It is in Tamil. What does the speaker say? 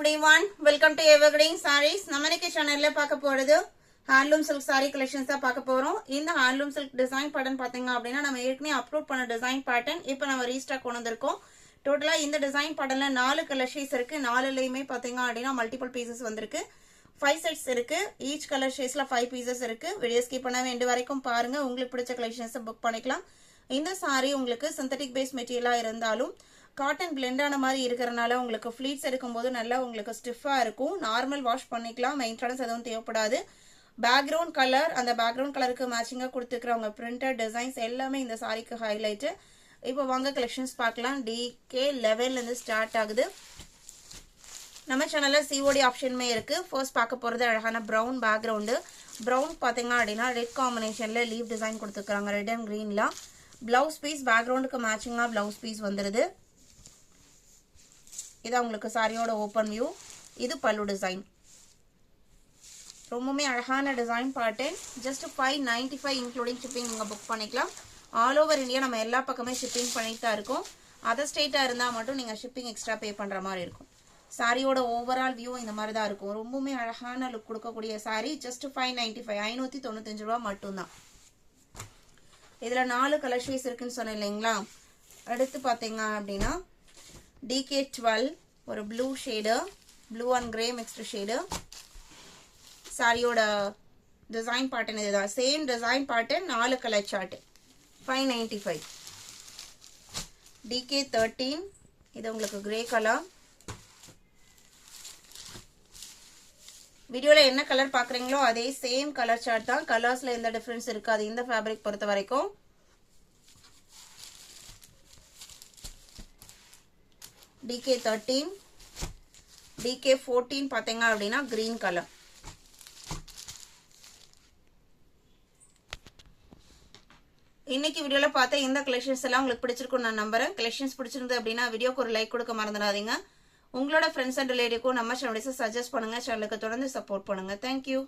everyone, welcome to Evergreen Sarees. நம்ம இன்னைக்கு சேனல்ல பார்க்க போறது ஹேண்ட்லூம் சில்க் saree collections தான் பார்க்க போறோம். இந்த ஹேண்ட்லூம் சில்க் டிசைன் பேட்டர்ன் பாத்தீங்க அப்படினா நம்ம ஏற்கனவே அப்லோட் பண்ண டிசைன் பேட்டர்ன் இப்போ நம்ம ரீஸ்டாக் கொண்டு வந்திருக்கோம். டோட்டலா இந்த டிசைன் பேட்டர்ன்ல 4 கலர் ஷேட்ஸ் இருக்கு. 4லையுமே பாத்தீங்க அப்படினா மல்டிபிள் பீசஸ் வந்திருக்கு. 5 செட்ஸ் இருக்கு. ஈச் கலர் ஷேட்ஸ்ல 5 பீசஸ் இருக்கு. வீடியோ ஸ்கிப் பண்ணாம எண்டு வரைக்கும் பாருங்க. உங்களுக்கு பிடிச்ச கலெக்ஷன்ஸ் புக் பண்ணிக்கலாம். இந்த saree உங்களுக்கு சிந்தட்டிக் பேஸ் மெட்டீரியலா இருந்தாலும் காட்டன் பிளெண்ட் ஆன மாதிரி இருக்கறனால உங்களுக்கு ஃப்ளீட்ஸ் எடுக்கும்போது நல்லா உங்களுக்கு ஸ்டிஃபா இருக்கும். நார்மல் வாஷ் பண்ணிக்கலாம். மெயின்டெனன்ஸ் எதுவும் தேவைப்படாது. பேக்ரவுண்ட் கலர் அந்த பேக்ரவுண்ட் கலருக்கு மேட்சிங்கா கொடுத்துக்கிறவங்க பிரிண்டட் டிசைன்ஸ் எல்லாமே இந்த சாரிக்கு ஹைலைட். இப்போ வாங்க கலெக்ஷன்ஸ் பார்க்கலாம். DK11 ல இருந்து ஸ்டார்ட் ஆகுது. நம்ம சேனல்ல COD ஆப்ஷனுமே இருக்கு. ஃபர்ஸ்ட் பார்க்க போறது அழகான பிரவுன் பேக்ரவுண்ட். பிரவுன் பாத்தீங்க அப்படின்னா ரெட் காம்பினேஷன்ல லீவ் டிசைன் கொடுத்துருக்காங்க. ரெட் அண்ட் கிரீன்ல பிளவுஸ் பீஸ் பேக்ரவுண்டுக்கு மேட்சிங்கா பிளவுஸ் பீஸ் வந்துருது. இது உங்களுக்கு சாரியோட ஓபன் வியூ. இது பல்லு டிசைன். ரொம்பவே அழகான design pattern. Just 595 including shipping நீங்க புக் பண்ணிக்கலாம். ஆல் ஓவர் இந்தியா நம்ம எல்லா பக்கமே ஷிப்பிங் பண்ணிட்டு தான் இருக்கோம். அதர் ஸ்டேட்டா இருந்தா மட்டும் நீங்க ஷிப்பிங் எக்ஸ்ட்ரா பே பண்ற மாதிரி இருக்கும். சாரியோட ஓவரால் வியூ இந்த மாதிரி தான் இருக்கும். ரொம்பவே அழகான லுக் கொடுக்கக்கூடிய சாரி. ஜஸ்ட் 595 595 ரூபாய் மட்டும்தான். இதுல 4 கலர் ஷேட்ஸ் இருக்குன்னு சொன்னேன் இல்லைங்களா. அடுத்து பாத்தீங்க அப்படின்னா DK12 ஒரு blue shade, blue and grey mixed shade. சாரியோட டிசைன் பேட்டர்ன் இதுதான். Same design pattern 4 colour chart 595. DK13 இது உங்களுக்கு கிரே கலர். வீடியோல என்ன கலர் பாக்குறீங்களோ அதே சேம் கலர் சார்ட் தான். கலர்ஸ்ல எந்த டிஃபரன்ஸ் இருக்காது இந்த ஃபேப்ரிக் பொறுத்த வரைக்கும். DK13 DK14 பாத்தீங்க அப்படின்னா கிரீன் கலர். இன்னைக்கு வீடியோல பார்த்த இந்த கலெக்ஷன்ஸ் எல்லாம் உங்களுக்கு பிடிச்சிருக்கும் நான் நம்புறேன். கலெக்ஷன்ஸ் பிடிச்சிருந்து அப்படின்னா வீடியோக்கு ஒரு லைக் கொடுக்க மறந்துடாதீங்க. உங்களோட ஃப்ரெண்ட்ஸ் அண்ட் ரிலேட்டிவ்க்கும் நம்ம சேனலை சஜஸ்ட் பண்ணுங்க. சேனலுக்கு தொடர்ந்து சப்போர்ட் பண்ணுங்க. தேங்க்யூ.